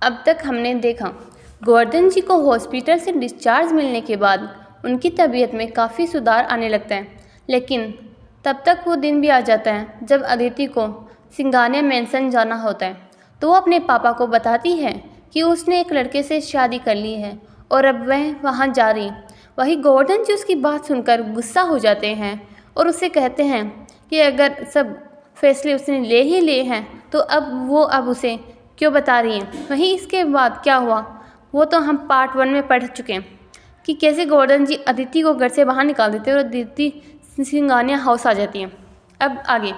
अब तक हमने देखा गोवर्धन जी को हॉस्पिटल से डिस्चार्ज मिलने के बाद उनकी तबीयत में काफ़ी सुधार आने लगता है, लेकिन तब तक वो दिन भी आ जाता है जब अदिति को सिंघानिया मैंसन जाना होता है। तो वो अपने पापा को बताती है कि उसने एक लड़के से शादी कर ली है और अब वह वहाँ जा रही। वही गोवर्धन जी उसकी बात सुनकर गुस्सा हो जाते हैं और उससे कहते हैं कि अगर सब फैसले उसने ले ही लिए हैं तो अब उसे क्यों बता रही हैं। वहीं इसके बाद क्या हुआ वो तो हम पार्ट 1 में पढ़ चुके हैं कि कैसे गोवर्धन जी अदिति को घर से बाहर निकाल देते हैं और अदिति सिंघानिया हाउस आ जाती है। अब आगे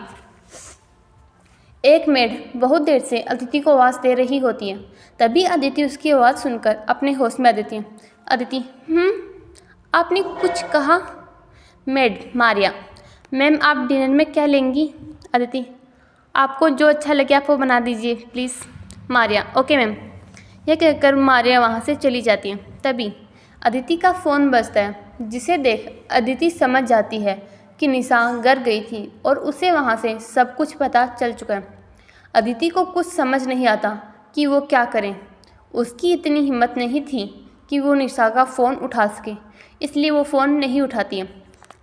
एक मेड बहुत देर से अदिति को आवाज़ दे रही होती है। तभी अदिति उसकी आवाज़ सुनकर अपने होश में आ जाती है। अदिति आपने कुछ कहा? मेड मारिया, मैम आप डिनर में क्या लेंगी? अदिति, आपको जो अच्छा लगे आप वो बना दीजिए प्लीज़। Maria, okay ma'am. यह कहकर मारिया वहाँ से चली जाती है। तभी अदिति का फ़ोन बजता है, जिसे देख अदिति समझ जाती है कि निशा घर गई थी और उसे वहाँ से सब कुछ पता चल चुका है। अदिति को कुछ समझ नहीं आता कि वो क्या करें। उसकी इतनी हिम्मत नहीं थी कि वो निशा का फ़ोन उठा सके, इसलिए वो फ़ोन नहीं उठाती है।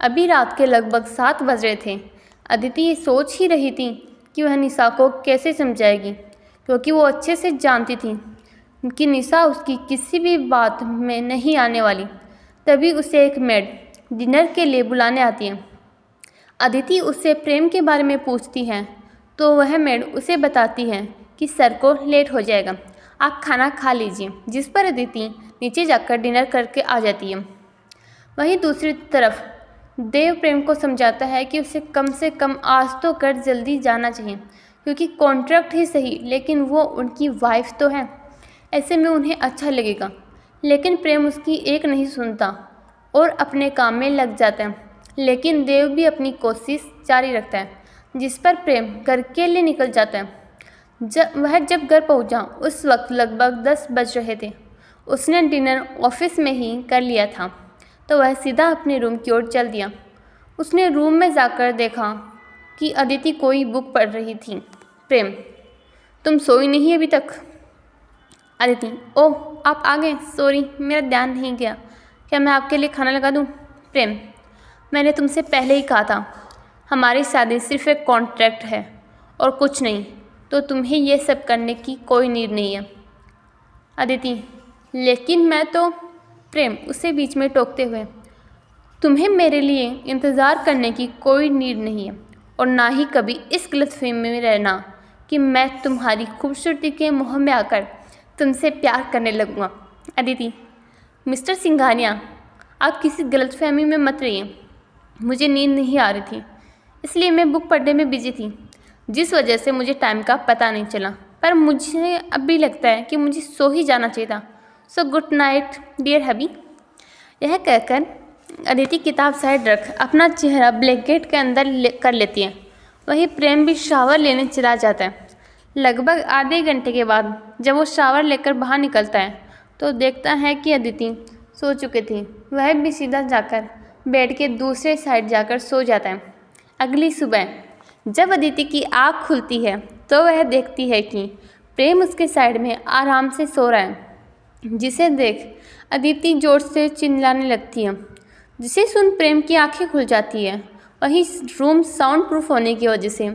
अभी रात के लगभग 7 बज रहे थे। अदिति ये सोच ही रही थी कि वह निशा को कैसे समझाएगी, क्योंकि वो अच्छे से जानती थी कि निशा उसकी किसी भी बात में नहीं आने वाली। तभी उसे एक मेड डिनर के लिए बुलाने आती है। अदिति उससे प्रेम के बारे में पूछती है तो वह मेड उसे बताती है कि सर को लेट हो जाएगा, आप खाना खा लीजिए, जिस पर अदिति नीचे जाकर डिनर करके आ जाती है। वहीं दूसरी तरफ देव प्रेम को समझाता है कि उसे से कम आज तो कर जल्दी जाना चाहिए, क्योंकि कॉन्ट्रैक्ट ही सही लेकिन वो उनकी वाइफ तो है, ऐसे में उन्हें अच्छा लगेगा। लेकिन प्रेम उसकी एक नहीं सुनता और अपने काम में लग जाता है। लेकिन देव भी अपनी कोशिश जारी रखता है, जिस पर प्रेम घर के लिए निकल जाता है। जब घर पहुंचा उस वक्त लगभग 10 बज रहे थे। उसने डिनर ऑफिस में ही कर लिया था, तो वह सीधा अपने रूम की ओर चल दिया। उसने रूम में जाकर देखा कि अदिति कोई बुक पढ़ रही थी। प्रेम, तुम सोई नहीं अभी तक? अदिति, ओह आप आ गए, सॉरी मेरा ध्यान नहीं गया, क्या मैं आपके लिए खाना लगा दूँ? प्रेम, मैंने तुमसे पहले ही कहा था हमारी शादी सिर्फ एक कॉन्ट्रैक्ट है और कुछ नहीं, तो तुम्हें ये सब करने की कोई नीड नहीं है। अदिति, लेकिन मैं तो। प्रेम उसे बीच में टोकते हुए, तुम्हें मेरे लिए इंतज़ार करने की कोई नीड नहीं है और ना ही कभी इस गलतफहमी में रहना कि मैं तुम्हारी खूबसूरती के मोह में आकर तुमसे प्यार करने लगूँगा। अदिति, मिस्टर सिंघानिया, आप किसी गलतफहमी में मत रहिए। मुझे नींद नहीं आ रही थी, इसलिए मैं बुक पढ़ने में बिजी थी, जिस वजह से मुझे टाइम का पता नहीं चला। पर मुझे अब भी लगता है कि मुझे सो ही जाना चाहिए था। सो गुड नाइट डियर हबी। यह कहकर अदिति किताब साइड रख अपना चेहरा ब्लैंकेट के अंदर कर लेती है। वहीं प्रेम भी शावर लेने चला जाता है। लगभग आधे घंटे के बाद जब वो शावर लेकर बाहर निकलता है तो देखता है कि अदिति सो चुकी थी। वह भी सीधा जाकर बेड के दूसरे साइड जाकर सो जाता है। अगली सुबह जब अदिति की आँख खुलती है तो वह देखती है कि प्रेम उसके साइड में आराम से सो रहा है, जिसे देख अदिति जोर से चिल्लाने लगती है, जिसे सुन प्रेम की आंखें खुल जाती है। वहीं रूम साउंड प्रूफ होने की वजह से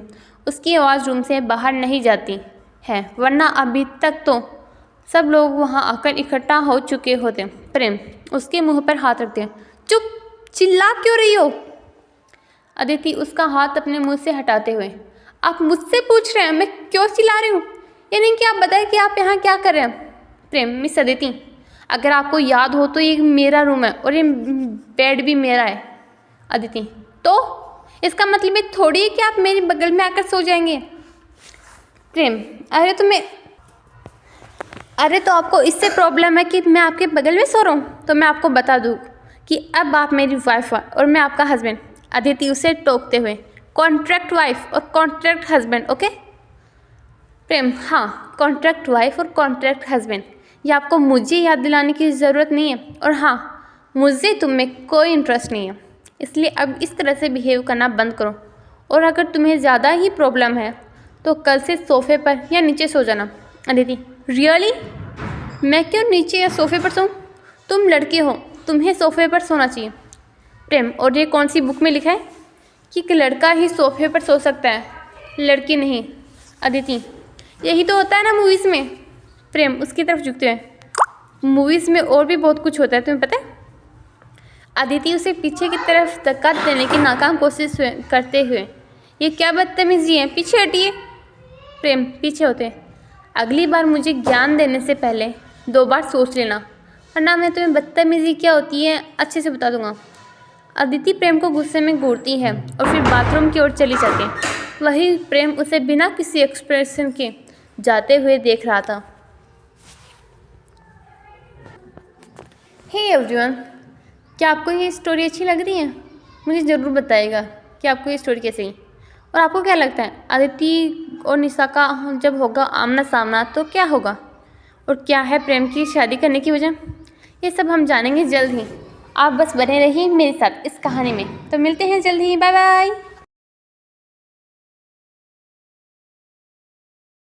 उसकी आवाज़ रूम से बाहर नहीं जाती है, वरना अभी तक तो सब लोग वहां आकर इकट्ठा हो चुके होते। प्रेम उसके मुंह पर हाथ रखते हैं। चुप, चिल्ला क्यों रही हो? अदिति उसका हाथ अपने मुंह से हटाते हुए, आप मुझसे पूछ रहे हैं मैं क्यों चिल्ला रही हूँ? ये नहीं कि आप बताएं कि आप यहाँ क्या कर रहे हैं। प्रेम, मिस अदिति, अगर आपको याद हो तो ये मेरा रूम है और ये बेड भी मेरा है। अदिति, तो इसका मतलब ये थोड़ी है कि आप मेरे बगल में आकर सो जाएंगे। प्रेम, अरे तो आपको इससे प्रॉब्लम है कि मैं आपके बगल में सो रहा हूँ? तो मैं आपको बता दूँ कि अब आप मेरी वाइफ है और मैं आपका हस्बैंड। अदिति उसे टोकते हुए, कॉन्ट्रैक्ट वाइफ और कॉन्ट्रैक्ट हस्बैंड, ओके? प्रेम, हाँ, कॉन्ट्रैक्ट वाइफ और कॉन्ट्रैक्ट हस्बैंड, ये आपको मुझे याद दिलाने की ज़रूरत नहीं है। और हाँ, मुझे तुम में कोई इंटरेस्ट नहीं है, इसलिए अब इस तरह से बिहेव करना बंद करो। और अगर तुम्हें ज़्यादा ही प्रॉब्लम है तो कल से सोफे पर या नीचे सो जाना। अदिति, रियली? मैं क्यों नीचे या सोफे पर सोऊं? तुम लड़के हो, तुम्हें सोफे पर सोना चाहिए। प्रेम, और ये कौन सी बुक में लिखा है कि एक लड़का ही सोफे पर सो सकता है, लड़की नहीं? अदिति, यही तो होता है ना मूवीज़ में। प्रेम उसकी तरफ झुकते हुए, मूवीज़ में और भी बहुत कुछ होता है, तुम्हें पता है? अदिति उसे पीछे की तरफ धक्का देने की नाकाम कोशिश करते हुए, ये क्या बदतमीजी है, पीछे हटिए। प्रेम पीछे होते, अगली बार मुझे ज्ञान देने से पहले 2 बार सोच लेना, वरना मैं तुम्हें बदतमीजी क्या होती है अच्छे से बता दूंगा। अदिति प्रेम को गुस्से में घूरती है और फिर बाथरूम की ओर चली जाती है। वही प्रेम उसे बिना किसी एक्सप्रेशन के जाते हुए देख रहा था। हे एवरीवन, क्या आपको ये स्टोरी अच्छी लग रही है? मुझे ज़रूर बताइएगा कि आपको ये स्टोरी कैसी लगी। और आपको क्या लगता है अदिति और निशा का जब होगा आमना सामना तो क्या होगा, और क्या है प्रेम की शादी करने की वजह? ये सब हम जानेंगे जल्द ही। आप बस बने रहिए मेरे साथ इस कहानी में। तो मिलते हैं जल्द ही, बाय बाय।